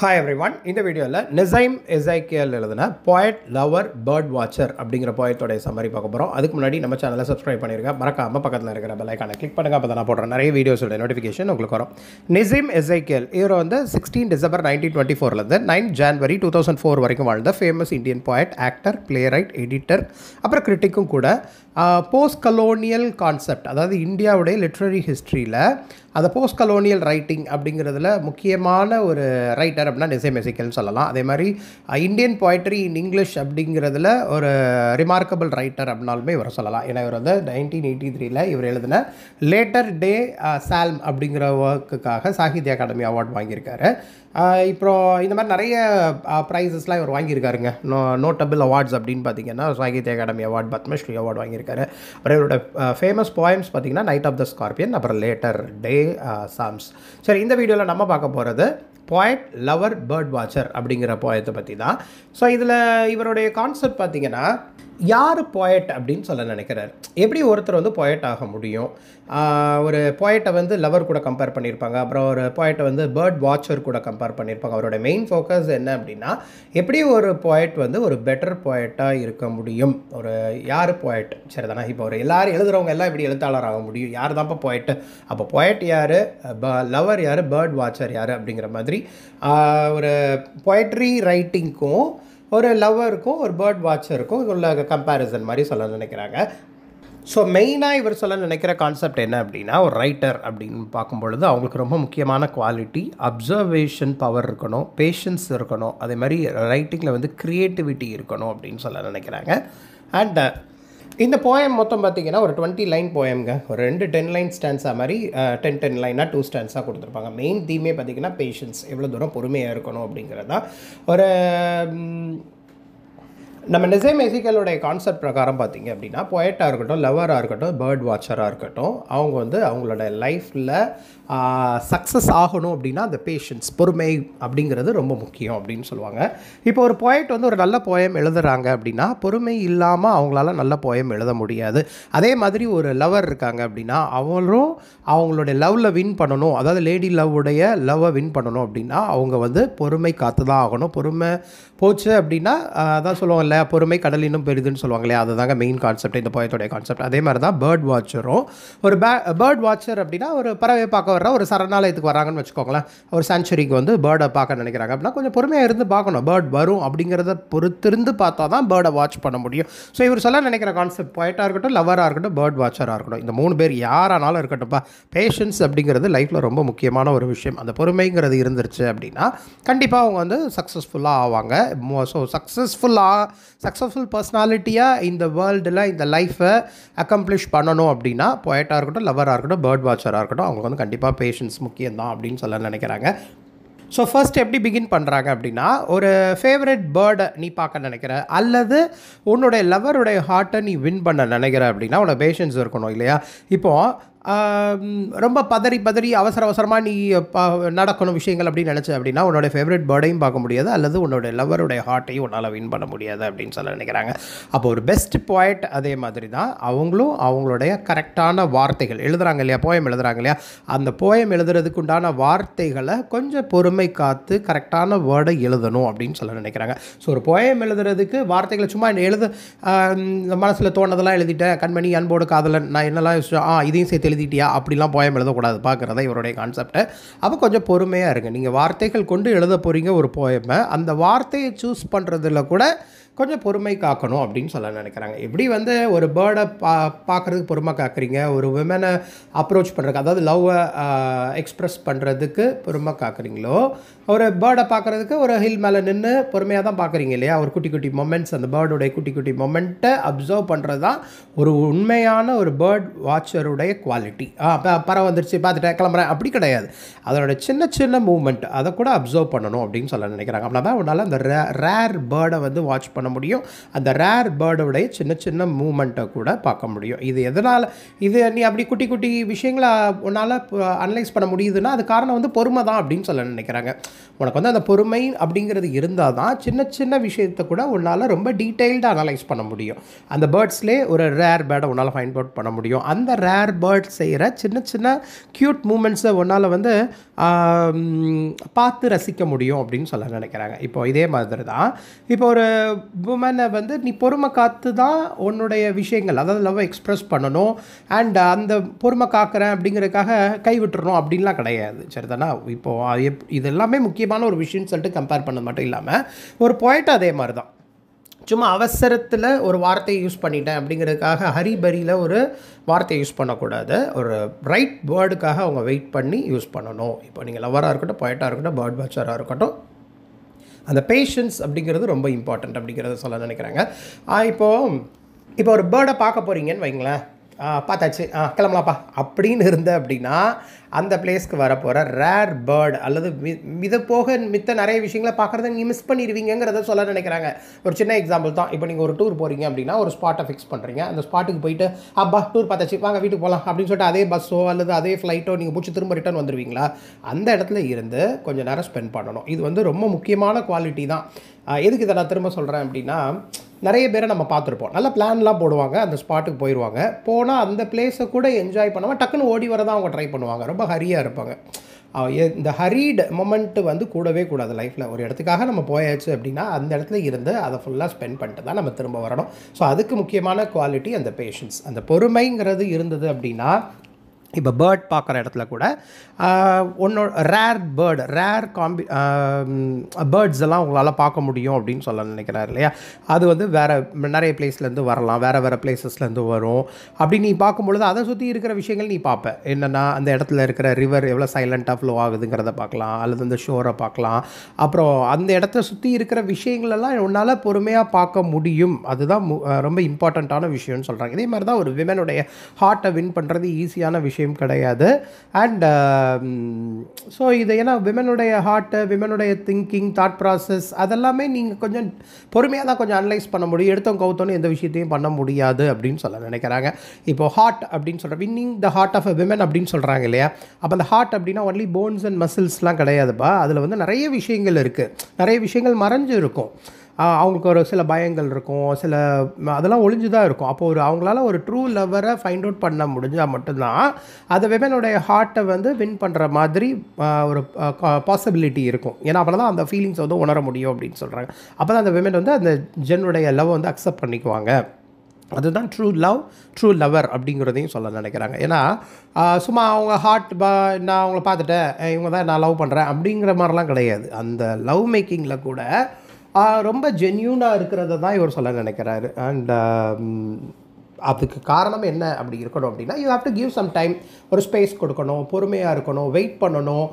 Hi everyone. இந்த வீடியோவில் நெசைம் எசைக்கியல் எழுதின Poet Lover Bird Watcher அப்படிங்கிற போயத்தோடைய சம்மரி பார்க்க போகிறோம். அதுக்கு முன்னாடி நம்ம சேனலை சப்ஸ்கிரைப் பண்ணிருங்க. மறக்காமல் பக்கத்தில் இருக்கிற பெல் ஐகானை கிளிக் பண்ணுங்க. அப்போ நான் போடுற நிறைய வீடியோஸோட நோட்டிஃபிகேஷன் உங்களுக்கு வரும். நெசைம் எசைக்கியல் இவர் வந்து 16 டிசம்பர் 1924லேருந்து 9 ஜான்வரி 2004 வரைக்கும் வாழ்ந்த famous Indian poet, actor, playwright, editor, அப்புறம் கிரிட்டிக்கும் கூட. போஸ்ட் கலோனியல் கான்செப்ட், அதாவது இந்தியாவுடைய லிட்ரரி ஹிஸ்ட்ரியில் அந்த போஸ்ட் கலோனியல் ரைட்டிங் அப்படிங்கிறதுல முக்கியமான ஒரு ரைட்டர் அப்படின்னா நெசைம் எசைக்கியல்னு சொல்லலாம். அதே மாதிரி இந்தியன் போய்ட்ரி இன் இங்கிலீஷ் அப்படிங்கிறதுல ஒரு ரிமார்க்கபிள் ரைட்டர் அப்படின்னாலுமே இவர் சொல்லலாம். ஏன்னா இவர் வந்து 1983 இவர் எழுதின லேட்டர் டே சால்ம் அப்படிங்கிற ஒர்க்குக்காக சாகித்ய அகாடமி அவார்டு வாங்கியிருக்காரு. இப்போ இந்த மாதிரி நிறைய ப்ரைஸஸ்லாம் இவர் வாங்கியிருக்காருங்க. நோட்டபிள் அவார்ட்ஸ் அப்படின்னு பார்த்தீங்கன்னா சாகித்ய அகாடமி அவார்டு, பத்மஸ்ரீ அவார்டு வாங்கியிருக்காரு. அப்புறம் இவரோட ஃபேமஸ் போயம்ஸ் பார்த்தீங்கன்னா நைட் ஆஃப் த ஸ்கார்பியன், அப்புறம் லேட்டர் டே சாம்ஸ். சரி, இந்த வீடியோவில் நம்ம பார்க்க போகிறது போயட் லவர் பேர்ட் வாட்சர் அப்படிங்கிற போயத்தை பற்றி தான். ஸோ இதில் இவருடைய கான்செப்ட் பார்த்திங்கன்னா, யார் போயட் அப்படின்னு சொல்ல நினைக்கிறார், எப்படி ஒருத்தர் வந்து போயட் ஆக முடியும். ஒரு போயட்டை வந்து லவர் கூட கம்பேர் பண்ணியிருப்பாங்க, அப்புறம் ஒரு போயட்டை வந்து பேர்ட் வாட்சர் கூட கம்பேர் பண்ணியிருப்பாங்க. அவரோட மெயின் ஃபோக்கஸ் என்ன அப்படின்னா, எப்படி ஒரு போயட் வந்து ஒரு பெட்டர் போயட்டாக இருக்க முடியும். ஒரு யார் போயட், சரி தானே, இப்போ ஒரு எல்லோரும் எழுதுகிறவங்க எல்லாம் எப்படி எழுத்தாளர் ஆக முடியும், யார் தான்ப்பா போயட்டு, அப்போ போயட் யார், லவர் யார், பேர்ட் வாட்சர் யார் அப்படிங்கிற மாதிரி ஒரு போயட்ரி ரைட்டிங்க்கும் ஒரு லவருக்கும் ஒரு பேர்ட் வாட்சருக்கும் உள்ள கம்பேரிசன் மாதிரி சொல்ல நினைக்கிறாங்க. ஸோ மெயினாக இவர் சொல்ல நினைக்கிற கான்செப்ட் என்ன அப்படின்னா, ஒரு ரைட்டர் அப்படின்னு பார்க்கும்பொழுது அவங்களுக்கு ரொம்ப முக்கியமான குவாலிட்டி அப்சர்வேஷன் பவர் இருக்கணும், பேஷன்ஸ் இருக்கணும், அதே மாதிரி ரைட்டிங்கில் வந்து க்ரியேட்டிவிட்டி இருக்கணும் அப்படின்னு சொல்ல நினைக்கிறாங்க. அண்ட் இந்த போயம் மொத்தம் பார்த்திங்கன்னா ஒரு 20 லைன் போயம்ங்க. ஒரு 2 10 லைன் ஸ்டான்ஸாக மாதிரி 10 லைனாக 2 ஸ்டான்ஸாக கொடுத்துருப்பாங்க. மெயின் தீமே பார்த்திங்கன்னா பேஷன்ஸ், எவ்வளோ தூரம் பொறுமையாக இருக்கணும் அப்படிங்கிறது தான். ஒரு நம்ம நெசைம் எசைக்கியலுடைய கான்செப்ட் பிரகாரம் பார்த்திங்க அப்படின்னா, போயட்டாக இருக்கட்டும், லவராக இருக்கட்டும், பேர்ட் வாட்சராக இருக்கட்டும், அவங்க வந்து அவங்களோட லைஃப்பில் சக்ஸஸ் ஆகணும் அப்படின்னா அந்த பேஷன்ஸ், பொறுமை அப்படிங்கிறது ரொம்ப முக்கியம் அப்படின்னு சொல்லுவாங்க. இப்போ ஒரு போயட் வந்து ஒரு நல்ல போயம் எழுதுகிறாங்க அப்படின்னா பொறுமை இல்லாமல் அவங்களால நல்ல போயம் எழுத முடியாது. அதே மாதிரி ஒரு லவர் இருக்காங்க அப்படின்னா அவங்களும் அவங்களுடைய லவ்வில் வின் பண்ணணும், அதாவது லேடி லவ்வுடைய லவ்வை வின் பண்ணணும் அப்படின்னா அவங்க வந்து பொறுமை காத்து தான் ஆகணும். பொறுமை போச்சு அப்படின்னா அதான் சொல்லுவாங்க இல்லையா, பொறுமை கடல் இன்னும் பெரிதுன்னு சொல்லுவாங்க இல்லையா, அதுதாங்க மெயின் கான்செப்ட், இந்த போயத்தோடைய கான்செப்ட். அதே மாதிரி தான் பேர்ட் வாட்சரும். ஒரு பேர்ட் வாட்சர் அப்படின்னா ஒரு பறவை பார்க்க வர்ற ஒரு சரணாலயத்துக்கு வராங்கன்னு வச்சுக்கோங்களேன், ஒரு சாங்சுரிக்கு வந்து பேர்டை பார்க்க நினைக்கிறாங்க அப்படின்னா கொஞ்சம் பொறுமையாக இருந்து பார்க்கணும். பேர்ட் வரும் அப்படிங்கிறத பொறுத்திருந்து பார்த்தா தான் பேர்டை வாட்ச் பண்ண முடியும். ஸோ இவர் சொல்ல நினைக்கிற கான்செப்ட் போயட்டாக இருக்கட்டும், லவராக இருக்கட்டும், பேர்ட் வாட்சராக இருக்கட்டும், இந்த 3 பேர் யாரானாலும் இருக்கட்டும்ப்பா, பேஷன்ஸ் அப்படிங்கிறது லைஃப்பில் ரொம்ப முக்கியமான ஒரு விஷயம். அந்த பொறுமைங்கிறது இருந்துருச்சு அப்படின்னா கண்டிப்பாக அவங்க வந்து சக்ஸஸ்ஃபுல்லாக ஆவாங்க. ஸோ சக்ஸஸ்ஃபுல் பர்சனாலிட்டியாக இந்த வேர்ல்டில் இந்த லைஃப்பை அக்கம்ப்ளிஷ் பண்ணணும் அப்படின்னா போயட்டாக இருக்கட்டும், லவராக இருக்கட்டும், பேர்ட் வாட்சராக இருக்கட்டும், அவங்களுக்கு வந்து கண்டிப்பாக பேஷன்ஸ் முக்கியம்தான் அப்படின்னு சொல்ல நினைக்கிறாங்க. ஸோ ஃபர்ஸ்ட் எப்படி பிகின் பண்ணுறாங்க அப்படின்னா, ஒரு ஃபேவரட் பேர்டை நீ பார்க்க நினைக்கிற அல்லது உன்னுடைய லவருடைய ஹார்ட்டை நீ வின் பண்ண நினைக்கிற அப்படின்னா உன்னோட பேஷன்ஸ் இருக்கணும் இல்லையா. இப்போது ரொம்ப பதறி அவசரமாக நீ நடக்கணும் விஷயங்கள் அப்படின்னு நினச்ச அப்படின்னா உன்னோட ஃபேவரட் பேர்டையும் பார்க்க முடியாது, அல்லது உன்னோட லவருடைய ஹார்ட்டையும் உன்னால் வின் பண்ண முடியாது அப்படின்னு சொல்ல நினைக்கிறாங்க. அப்போ ஒரு பெஸ்ட் போயட் அதே மாதிரி தான் அவங்களும் அவங்களுடைய கரெக்டான வார்த்தைகள் எழுதுகிறாங்க இல்லையா, போயம் எழுதுகிறாங்க இல்லையா, அந்த போயம் எழுதுறதுக்கு உண்டான வார்த்தைகளை கொஞ்சம் பொறுமை காத்து கரெக்டான வேர்டை எழுதணும் அப்படின்னு சொல்ல நினைக்கிறாங்க. ஸோ ஒரு போயம் எழுதுறதுக்கு வார்த்தைகளை சும்மா எழுத மனசில் தோணதெல்லாம் எழுதிட்டேன், கண்மணி அன்போடு காதலன் நான் என்னெல்லாம் இதையும் சேர்த்து எழுதிட்டியா அப்படிலாம் போயம் எழுதக்கூடாது பார்க்குறதா இவருடைய கான்செப்டை. அப்போ கொஞ்சம் பொறுமையாக இருங்க. நீங்கள் வார்த்தைகள் கொண்டு எழுத போகிறீங்க ஒரு போயமை, அந்த வார்த்தையை சூஸ் பண்ணுறதுல கூட கொஞ்சம் பொறுமை காக்கணும் அப்படின்னு சொல்ல நினைக்கிறாங்க. எப்படி வந்து ஒரு பேர்டை பார்க்குறதுக்கு பொறுமை காக்குறீங்க, ஒரு விமனை அப்ரோச் பண்ணுறதுக்கு, அதாவது லவ்வை எக்ஸ்ப்ரெஸ் பண்ணுறதுக்கு பொறுமை காக்குறீங்களோ, ஒரு பேர்டை பார்க்குறதுக்கு ஒரு ஹில் மேலே நின்று பொறுமையாக தான் பார்க்குறீங்க இல்லையா. ஒரு குட்டி குட்டி மொமெண்ட்ஸ், அந்த பேர்டுடைய குட்டி குட்டி மொமெண்ட்டை அப்சர்வ் பண்ணுறது தான் ஒரு உண்மையான ஒரு பேர்ட் வாட்சருடைய குவாலிட்டி. பறவை வந்துருச்சு பார்த்துட்டேன் கிளம்புறேன் அப்படி கிடையாது, அதோட சின்ன சின்ன மூமெண்ட் அதை கூட அப்சர்வ் பண்ணணும் அப்படின்னு சொல்ல நினைக்கிறாங்க. அப்படின்னா தான் உன்னால் அந்த ரேர் பேர்டை வந்து வாட்ச் பண்ண முடியும், அந்த ரேர் பேர்டோடைய சின்ன சின்ன மூமெண்ட்டை கூட பார்க்க முடியும். இது எதனால், இது நீ அப்படி குட்டி குட்டி விஷயங்களை உன்னால் அனலைஸ் பண்ண முடியுதுன்னா அது காரணம் வந்து பொறுமை தான் அப்படின்னு சொல்ல நினைக்கிறாங்க. உனக்கு வந்து அந்த பொறுமை அப்படிங்கிறது இருந்தால் தான் சின்ன சின்ன விஷயத்தை கூட உன்னால் ரொம்ப டீட்டெயில்டாக அனலைஸ் பண்ண முடியும். அந்த பேர்ட்ஸ்லேயே ஒரு ரேர் பேர்டை உன்னால் ஃபைண்ட் அவுட் பண்ண முடியும். அந்த ரேர் பேர்ட் செய்கிற சின்ன சின்ன க்யூட் மூமெண்ட்ஸை உன்னால் வந்து பார்த்து ரசிக்க முடியும் அப்படின்னு சொல்ல நினைக்கிறாங்க. இப்போ இதே மாதிரி தான் இப்போ ஒரு உமனை வந்து நீ பொறுமை காத்து தான் உன்னுடைய விஷயங்கள், அதாவது லவ் எக்ஸ்ப்ரெஸ் பண்ணணும், அண்ட் அந்த பொறுமை காக்கிறேன் அப்படிங்கிறதுக்காக கைவிட்டுறணும் அப்படின்லாம் கிடையாது. சரிதானா? இப்போது இது எல்லாமே முக்கியமான ஒரு விஷயம்னு சொல்லிட்டு கம்பேர் பண்ணது மட்டும் இல்லாமல் ஒரு போய்ட்டு அதே மாதிரி தான் சும்மா அவசரத்தில் ஒரு வார்த்தையை யூஸ் பண்ணிட்டேன் அப்படிங்கிறதுக்காக ஹரிபரியில் ஒரு வார்த்தையை யூஸ் பண்ணக்கூடாது. ஒரு ரைட் வேர்டுக்காக அவங்க வெயிட் பண்ணி யூஸ் பண்ணணும். இப்போ நீங்கள் லவராக இருக்கட்டும், போய்ட்டாக இருக்கட்டும், பேர்ட் வாட்சராக இருக்கட்டும், அந்த பேஷன்ஸ் அப்படிங்கிறது ரொம்ப இம்பார்ட்டண்ட் அப்படிங்கிறத சொல்ல நினைக்கிறாங்க. இப்போ ஒரு பேர்டை பார்க்க போகிறீங்கன்னு வைங்களேன், பார்த்தாச்சு கிளம்பலாப்பா அப்படின்னு இருந்த அப்படின்னா அந்த பிளேஸ்க்கு வரப்போகிற ரேர் பேர்டு அல்லது இதை போக மித்த நிறைய விஷயங்களை பார்க்குறத நீங்கள் மிஸ் பண்ணிடுவீங்கிறத சொல்ல நினைக்கிறாங்க. ஒரு சின்ன எக்ஸாம்பிள் தான். இப்போ நீங்கள் ஒரு டூர் போகிறீங்க அப்படின்னா ஒரு ஸ்பாட்டை ஃபிக்ஸ் பண்ணுறீங்க. அந்த ஸ்பாட்டுக்கு போயிட்டு டூர் பார்த்தாச்சு வாங்க வீட்டுக்கு போகலாம் அப்படின்னு சொல்லிட்டு அதே பஸ்ஸோ அல்லது அதே ஃப்ளைட்டோ நீங்கள் பிடிச்சி திரும்ப ரிட்டர்ன் வந்துடுவீங்களா? அந்த இடத்துல இருந்து கொஞ்சம் நேரம் ஸ்பெண்ட் பண்ணணும். இது வந்து ரொம்ப முக்கியமான குவாலிட்டி தான். எதுக்கு இதை நான் திரும்ப சொல்கிறேன் அப்படின்னா, நிறைய பேரை நம்ம பார்த்துருப்போம், நல்ல பிளான்லாம் போடுவாங்க, அந்த ஸ்பாட்டுக்கு போயிடுவாங்க, போனால் அந்த பிளேஸை கூட என்ஜாய் பண்ணாமல் டக்குன்னு ஓடி வர தான் அவங்க ட்ரை பண்ணுவாங்க, ரொம்ப ஹரியாக இருப்பாங்க. இந்த ஹரீடு மொமெண்ட்டு வந்து கூடவே கூடாது லைஃப்பில். ஒரு இடத்துக்காக நம்ம போயாச்சு அப்படின்னா அந்த இடத்துல இருந்து அதை ஃபுல்லாக ஸ்பெண்ட் பண்ணிட்டு தான் நம்ம திரும்ப வரணும். ஸோ அதுக்கு முக்கியமான குவாலிட்டி அந்த பேஷன்ஸ், அந்த பொறுமைங்கிறது இருந்தது அப்படின்னா, இப்போ பேர்ட் பார்க்குற இடத்துல கூட ரேர் பேர்ட்ஸ் எல்லாம் உங்களால் பார்க்க முடியும் அப்படின்னு சொல்ல நினைக்கிறாரு இல்லையா? அது வந்து வேறு நிறைய பிளேஸ்லேருந்து வரலாம், வேறு பிளேஸஸ்லேருந்து வரும். அப்படி நீ பார்க்கும்பொழுது அதை சுற்றி இருக்கிற விஷயங்கள் நீ பார்ப்ப. என்னென்னா அந்த இடத்துல இருக்கிற ரிவர் எவ்வளோ சைலண்ட்டாக ஃப்ளோ ஆகுதுங்கிறத பார்க்கலாம், அல்லது அந்த ஷோரை பார்க்கலாம். அப்புறம் அந்த இடத்த சுற்றி இருக்கிற விஷயங்களெல்லாம் உன்னால் பொறுமையாக பார்க்க முடியும். அதுதான் ரொம்ப இம்பார்ட்டண்ட்டான விஷயம்னு சொல்கிறாங்க. இதே மாதிரி தான் ஒரு விமனுடைய ஹார்ட்டை வின் பண்ணுறது ஈஸியான விஷயம் கிடையாது. அண்ட் ஸோ இது ஏன்னா விமனுடைய ஹார்ட்டு, விமனுடைய திங்கிங், தாட் ப்ராசஸ் அதெல்லாமே நீங்கள் கொஞ்சம் பொறுமையாக தான் கொஞ்சம் அனலைஸ் பண்ண முடியும். எடுத்தோம் கவுத்தோன்னு எந்த விஷயத்தையும் பண்ண முடியாது அப்படின்னு சொல்ல நினைக்கிறாங்க. இப்போது ஹார்ட் அப்படின்னு சொல்கிற winning the heart of a women அப்படின்னு சொல்கிறாங்க இல்லையா? அப்போ அந்த ஹார்ட் அப்படின்னா ஒன்லி போன்ஸ் அண்ட் மசில்ஸ்லாம் கிடையாதுப்பா. அதில் வந்து நிறைய விஷயங்கள் இருக்குது, நிறைய விஷயங்கள் மறைஞ்சு இருக்கும். அவங்களுக்கு ஒரு சில பயங்கள் இருக்கும், சில அதெல்லாம் ஒளிஞ்சு தான் இருக்கும். அப்போது அவங்களால ஒரு ட்ரூ லவ்வரை ஃபைண்ட் அவுட் பண்ண முடிஞ்சால் மட்டும்தான் அந்த விமனுடைய ஹார்ட்டை வந்து வின் பண்ணுற மாதிரி ஒரு பாசிபிலிட்டி இருக்கும். ஏன்னா அப்போ தான் அந்த ஃபீலிங்ஸ் வந்து உணர முடியும் அப்படின்னு சொல்கிறாங்க. அப்போ தான் அந்த விமன் வந்து அந்த ஜென்னுடைய லவ் வந்து அக்செப்ட் பண்ணிக்குவாங்க. அதுதான் ட்ரூ லவர் அப்படிங்கிறதையும் சொல்ல நினைக்கிறாங்க. ஏன்னா சும்மா அவங்க நான் அவங்கள பார்த்துட்டேன், இவங்க தான் நான் லவ் பண்ணுறேன் அப்படிங்கிற மாதிரிலாம் கிடையாது. அந்த லவ் மேக்கிங்கில் கூட ரொம்ப ஜென்யூனாக இருக்கிறத தான் இவர் சொல்ல நினைக்கிறாரு. அண்ட் அதுக்கு காரணம் என்ன அப்படி இருக்கணும் அப்படின்னா, you have to give some time, ஒரு ஸ்பேஸ் கொடுக்கணும், பொறுமையாக இருக்கணும், வெயிட் பண்ணணும்.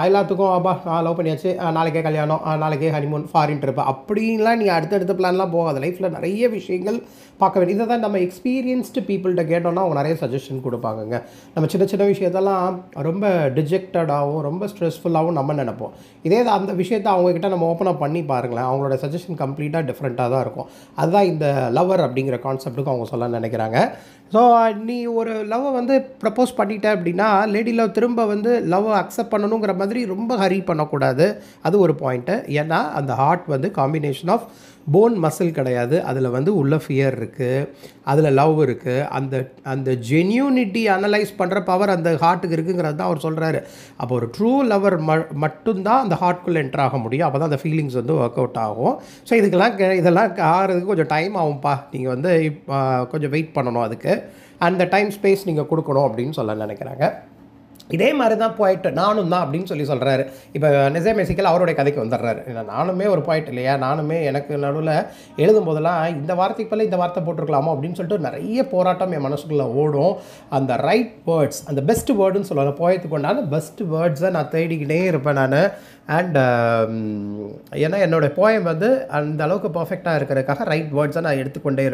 எல்லாத்துக்கும் லவ் பண்ணியாச்சு, நாளைக்கே கல்யாணம், நாளைக்கே ஹனிமூன், ஃபாரின் ட்ரிப் அப்படின்லாம் நீ அடுத்தடுத்த பிளான்லாம் போகாது. லைஃப்பில் நிறைய விஷயங்கள் பார்க்க வேண்டியது. இதை தான் நம்ம எக்ஸ்பீரியன்ஸ்டு பீப்புள்கிட்ட கேட்டோம்னா அவங்க நிறைய சஜஷன் கொடுப்பாங்கங்க. நம்ம சின்ன சின்ன விஷயத்தெல்லாம் ரொம்ப டிஜெக்டடாகவும் ரொம்ப ஸ்ட்ரெஸ்ஃபுல்லாகவும் நம்ம நினைப்போம். இதே அந்த விஷயத்தை அவங்கக்கிட்ட நம்ம ஓப்பன் அப் பண்ணி பாருங்களேன், அவங்களோட சஜஷன் கம்ப்ளீட்டாக டிஃப்ரெண்ட்டாக தான் இருக்கும். அதுதான் இந்த லவர் அப்படிங்கிற கான்செப்ட்டுக்கு அவங்க சொல்ல நினைக்கிறாங்க. ஸோ நீ ஒரு லவ்வை வந்து ப்ரப்போஸ் பண்ணிட்ட அப்படின்னா லேடி லவ் திரும்ப வந்து லவ்வை அக்செப்ட் பண்ணணுங்கிற மாதிரி ரொம்ப ஹரி பண்ணக்கூடாது. அது ஒரு பாயிண்ட்டு. ஏன்னா அந்த ஹார்ட் வந்து காம்பினேஷன் ஆஃப் போன் மசில் கிடையாது, அதில் வந்து உள்ள ஃபியர் இருக்குது, அதில் லவ் இருக்குது. அந்த ஜென்யூனிட்டி அனலைஸ் பண்ணுற பவர் அந்த ஹார்ட்டுக்கு இருக்குங்கிறது தான் அவர் சொல்கிறாரு. அப்போ ஒரு ட்ரூ லவர் மட்டும்தான் அந்த ஹார்ட்குள்ளே என்டர் ஆக முடியும். அப்போ தான் அந்த ஃபீலிங்ஸ் வந்து ஒர்க் அவுட் ஆகும். ஸோ இதெல்லாம் ஆகிறதுக்கு கொஞ்சம் டைம் ஆகும்ப்பா, நீங்கள் வந்து கொஞ்சம் வெயிட் பண்ணணும், அதுக்கு அந்த டைம் ஸ்பேஸ் நீங்கள் கொடுக்கணும் அப்படின்னு சொல்ல நினைக்கிறாங்க. இதே மாதிரி தான் போய்ட்டு நானும் தான் அப்படின்னு சொல்கிறாரு. இப்போ நெசே மெசிக்கல் அவருடைய கதைக்கு வந்துடுறாரு. நானுமே ஒரு பாயிண்ட் இல்லையா, நானுமே எனக்கு நடுவில் எழுதும் போதெல்லாம் இந்த வார்த்தைக்கு பதில் இந்த வார்த்தை போட்டிருக்கலாமோ அப்படின்னு சொல்லிட்டு நிறைய போராட்டம் என் மனசுக்குள்ளே ஓடும். அந்த ரைட் வேர்ட்ஸ், அந்த பெஸ்ட் வேர்டுன்னு சொல்லுவாங்க, போயத்துக்கு கொண்டாந்து பெஸ்ட் வேர்ட்ஸை நான் தேடிக்கிட்டே இருப்பேன் நான். அண்ட் ஏன்னா என்னோடய போயம் வந்து அந்த அளவுக்கு பர்ஃபெக்டாக இருக்கிறதுக்காக ரைட் வேர்ட்ஸை நான் எடுத்துக்கொண்டே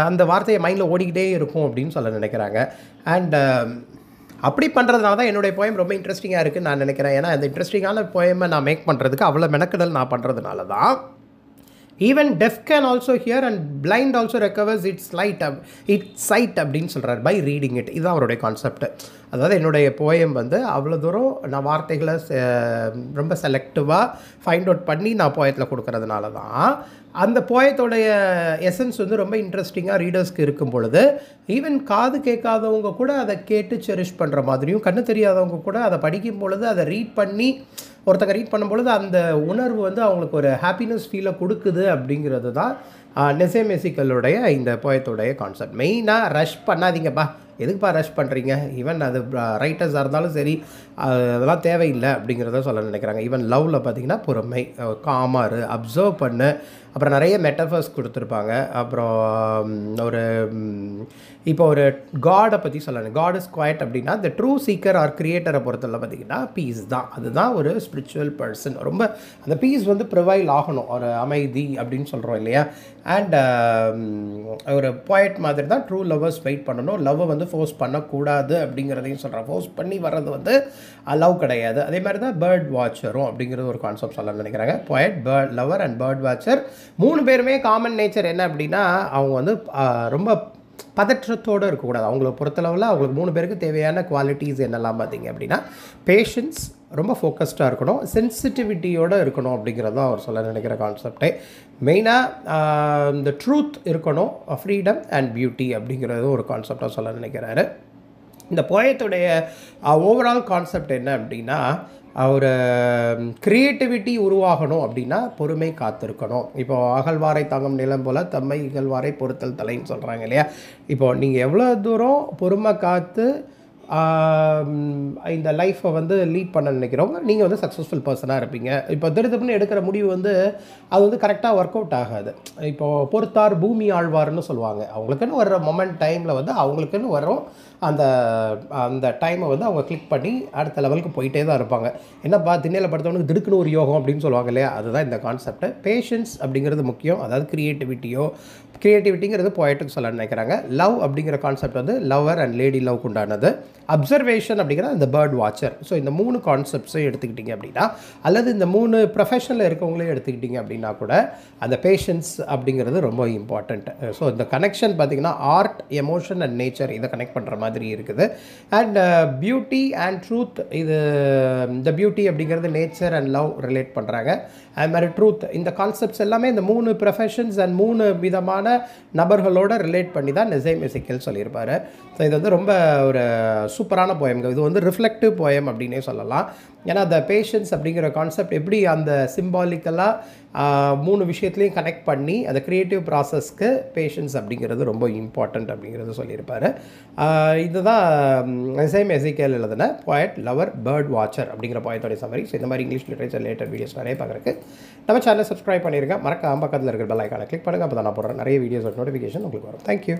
அந்த வார்த்தையை மைண்டில் ஓடிக்கிட்டே இருக்கும் அப்படின்னு சொல்ல நினைக்கிறாங்க. அண்ட் அப்படி பண்ணுறதுனால தான் என்னுடைய போயம் ரொம்ப இன்ட்ரெஸ்டிங்காக இருக்குதுன்னு நான் நினைக்கிறேன். ஏன்னா அந்த இன்ட்ரெஸ்டிங்கான போயமை நான் மேக் பண்ணுறதுக்கு அவ்வளோ மெனக்கடல் நான் பண்ணுறதுனால தான். Even deaf can also hear and blind also recovers its sight அப்படின்னு சொல்கிறார் பை ரீடிங் இட். இதுதான் அவருடைய கான்செப்ட். அதாவது என்னுடைய போயம் வந்து அவ்வளோ தூரம் நான் வார்த்தைகளை ரொம்ப செலக்டிவாக ஃபைண்ட் அவுட் பண்ணி நான் போயத்தில் கொடுக்கறதுனால தான் அந்த போயத்தோடைய எசன்ஸ் வந்து ரொம்ப இன்ட்ரெஸ்டிங்காக ரீடர்ஸ்க்கு இருக்கும் பொழுது ஈவன் காது கேட்காதவங்க கூட அதை கேட்டு செரிஷ் பண்ணுற மாதிரியும், கண்ணு தெரியாதவங்க கூட அதை படிக்கும் பொழுது அதை ரீட் பண்ணி ஒருத்தங்க ரீட் பண்ணும்பொழுது அந்த உணர்வு வந்து அவங்களுக்கு ஒரு ஹாப்பினஸ் ஃபீலை கொடுக்குது அப்படிங்கிறது தான் நெசேம் எசிக்கலுடைய இந்த போயத்தோடைய கான்செப்ட். மெயினாக ரஷ் பண்ணாதீங்கப்பா, எதுக்குப்பா ரஷ் பண்ணுறீங்க, ஈவன் அது ரைட்டர்ஸாக இருந்தாலும் சரி அதெல்லாம் தேவையில்லை அப்படிங்கிறத சொல்ல நினைக்கிறாங்க. ஈவன் லவ்வில் பார்த்திங்கன்னா பொறுமை, காமாரு, அப்சர்வ் பண்ணு, அப்புறம் நிறைய மெட்டஃபர்ஸ் கொடுத்துருப்பாங்க. அப்புறம் இப்போ ஒரு காடை பற்றி சொல்லணும். காட் இஸ் குவைட் அப்படின்னா த ட்ரூ சீக்கர் ஆர் கிரியேட்டரை பொறுத்தவரை பார்த்திங்கன்னா பீஸ் தான். அதுதான் ஒரு ஸ்பிரிச்சுவல் பர்சன். ரொம்ப அந்த பீஸ் வந்து ப்ரிவைல் ஆகணும், ஒரு அமைதி அப்படின்னு சொல்கிறோம் இல்லையா. அண்ட் ஒரு போயட் மாதிரி தான் ட்ரூ லவ்வர்ஸ் வெயிட் பண்ணணும், லவ்வை வந்து ஃபோர்ஸ் பண்ணக்கூடாது அப்படிங்கிறதையும் சொல்கிறேன். ஃபோர்ஸ் பண்ணி வர்றது வந்து லவ் கிடையாது. அதே மாதிரி தான் பேர்ட் வாட்சரும் அப்படிங்கிறது ஒரு கான்செப்ட் சொல்ல நினைக்கிறாங்க. Poet, bird lover and bird watcher 3 பேருமே காமன் நேச்சர் என்ன அப்படின்னா அவங்க வந்து ரொம்ப பதற்றத்தோடு இருக்கக்கூடாது. அவங்கள பொறுத்தளவில் அவங்களுக்கு 3 பேருக்கு தேவையான குவாலிட்டிஸ் என்னெல்லாம் பார்த்தீங்க அப்படின்னா பேஷன்ஸ், ரொம்ப ஃபோக்கஸ்டாக இருக்கணும், சென்சிட்டிவிட்டியோடு இருக்கணும் அப்படிங்கிறது தான் அவர் சொல்ல நினைக்கிற கான்செப்டே. மெயினாக இந்த ட்ரூத் இருக்கணும், ஃப்ரீடம் அண்ட் பியூட்டி அப்படிங்கிறது ஒரு கான்செப்டாக சொல்ல நினைக்கிறாரு. இந்த போயத்துடைய ஓவரால் கான்செப்ட் என்ன அப்படின்னா ஒரு க்ரியேட்டிவிட்டி உருவாகணும் அப்படின்னா பொறுமை காத்திருக்கணும். இப்போது அகழ்வாரை தாங்கும் நிலம் போல் தம்மை இகழ்வாரை பொறுத்தல் தலைன்னு சொல்கிறாங்க இல்லையா. இப்போது நீங்கள் எவ்வளோ தூரம் பொறுமை காத்து இந்த லைஃப்பை வந்து லீட் பண்ண நினைக்கிறவங்க நீங்கள் வந்து சக்ஸஸ்ஃபுல் பர்சனாக இருப்பீங்க. இப்போ திருத்தப்புன்னு எடுக்கிற முடிவு வந்து அது வந்து கரெக்டாக ஒர்க் அவுட் ஆகாது. இப்போது பொறுத்தார் பூமி ஆழ்வார்னு சொல்லுவாங்க. அவங்களுக்குன்னு வர்ற மொமெண்ட் டைமில் வந்து அவங்களுக்குன்னு வரும் அந்த டைமை வந்து அவங்க கிளிக் பண்ணி அடுத்த லெவலுக்கு போயிட்டே தான் இருப்பாங்க. என்னப்பா திண்ணையில் படுத்தவனுக்கு திடுக்குன்னு ஒரு யோகம் அப்படின்னு சொல்லுவாங்க இல்லையா, அதுதான் இந்த கான்செப்ட். பேஷன்ஸ் அப்படிங்கிறது முக்கியம், அதாவது கிரியேட்டிவிட்டிங்கிறது போய்ட்டுக்கு சொல்ல நினைக்கிறாங்க. லவ் அப்படிங்கிற கான்செப்ட் வந்து லவ்வர் அண்ட் லேடி லவ்க்கு உண்டானது. அப்சர்வேஷன் அப்படிங்கிறது அந்த பேர்ட் வாட்சர். ஸோ இந்த 3 கான்செப்ட்ஸையும் எடுத்துக்கிட்டிங்க அப்படின்னா, அல்லது இந்த 3 ப்ரொஃபஷனில் இருக்கவங்களையும் எடுத்துக்கிட்டிங்க அப்படின்னா கூட அந்த பேஷன்ஸ் அப்படிங்கிறது ரொம்ப இம்பார்ட்டண்ட். ஸோ இந்த கனெக்ஷன் பார்த்திங்கன்னா ஆர்ட், எமோஷன் அண்ட் நேச்சர் இதை கனெக்ட் பண்ணுற மாதிரி இருக்குது. அண்ட் பியூட்டி அண்ட் ட்ரூத், இது இந்த பியூட்டி அப்படிங்கிறது நேச்சர் அண்ட் லவ் ரிலேட் பண்ணுறாங்க. அது மாதிரி ட்ரூத், இந்த கான்செப்ட்ஸ் எல்லாமே இந்த 3 ப்ரொஃபஷன்ஸ் அண்ட் 3 விதமான நபர்களோட ரிலேட் பண்ணி தான் நெசேம் எசிக்கல் சொல்லியிருப்பார். ஸோ இது வந்து ரொம்ப ஒரு சூப்பரான போயம்ங்க. இது வந்து ரிஃப்ளெக்டிவ் போயம் அப்படின்னே சொல்லலாம். ஏன்னா அந்த பேஷன்ஸ் அப்படிங்கிற கான்செப்ட் எப்படி அந்த சிம்பாலிக்கலாக 3 விஷயத்துலையும் கனெக்ட் பண்ணி அந்த க்ரியேட்டிவ் ப்ராசஸ்க்கு பேஷன்ஸ் அப்படிங்கிறது ரொம்ப இம்பார்ட்டண்ட் அப்படிங்கிறது சொல்லியிருப்பார். இதுதான் நெசேம் எசிக்கல் எழுதின போயட், லவர், பேர்ட் வாட்சர் அப்படிங்கிற போயத்தோடைய சம்மரி. ஸோ இந்த மாதிரி இங்கிலீஷ் லிட்ரேச்சர் ரிலேட்டட் வீடியோஸ் நிறைய பார்க்குறதுக்கு நம்ம சேனலை சப்ஸ்கிரைப் பண்ணியிருக்கேன். மறக்காம பக்கத்தில் இருக்கிற பெல் ஐக்கானை கிளிக் பண்ணுங்கள். அப்போ தான் நான் போடுறேன் நிறைய வீடியோஸ் நோட்டிஃபிகேஷன் உங்களுக்கு வரும். தேங்க்யூ.